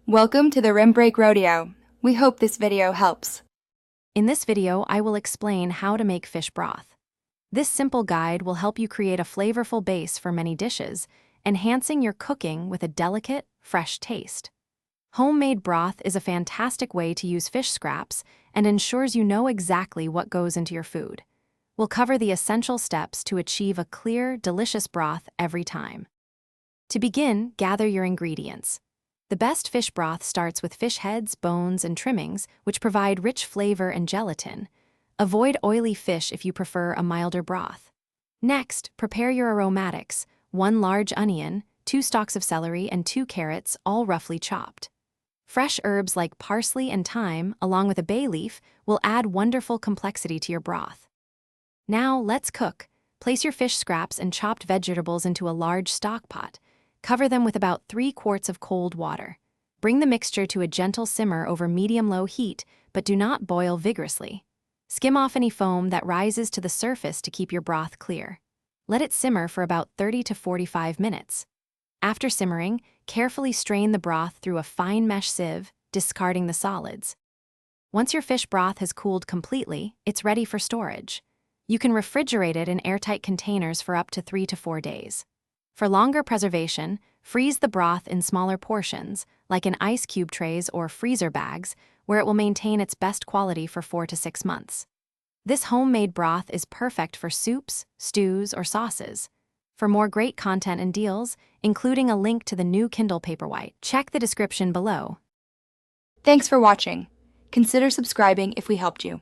Welcome to the Rim Break Rodeo. We hope this video helps. In this video, I will explain how to make fish broth. This simple guide will help you create a flavorful base for many dishes, enhancing your cooking with a delicate, fresh taste. Homemade broth is a fantastic way to use fish scraps and ensures you know exactly what goes into your food. We'll cover the essential steps to achieve a clear, delicious broth every time. To begin, gather your ingredients. The best fish broth starts with fish heads, bones, and trimmings, which provide rich flavor and gelatin. Avoid oily fish if you prefer a milder broth. Next, prepare your aromatics: 1 large onion, 2 stalks of celery, and 2 carrots, all roughly chopped. Fresh herbs like parsley and thyme, along with a bay leaf, will add wonderful complexity to your broth. Now, let's cook. Place your fish scraps and chopped vegetables into a large stock pot. Cover them with about 3 quarts of cold water. Bring the mixture to a gentle simmer over medium-low heat, but do not boil vigorously. Skim off any foam that rises to the surface to keep your broth clear. Let it simmer for about 30 to 45 minutes. After simmering, carefully strain the broth through a fine mesh sieve, discarding the solids. Once your fish broth has cooled completely, it's ready for storage. You can refrigerate it in airtight containers for up to 3 to 4 days. For longer preservation, freeze the broth in smaller portions, like in ice cube trays or freezer bags, where it will maintain its best quality for 4 to 6 months. This homemade broth is perfect for soups, stews, or sauces. For more great content and deals, including a link to the new Kindle Paperwhite, check the description below. Thanks for watching. Consider subscribing if we helped you.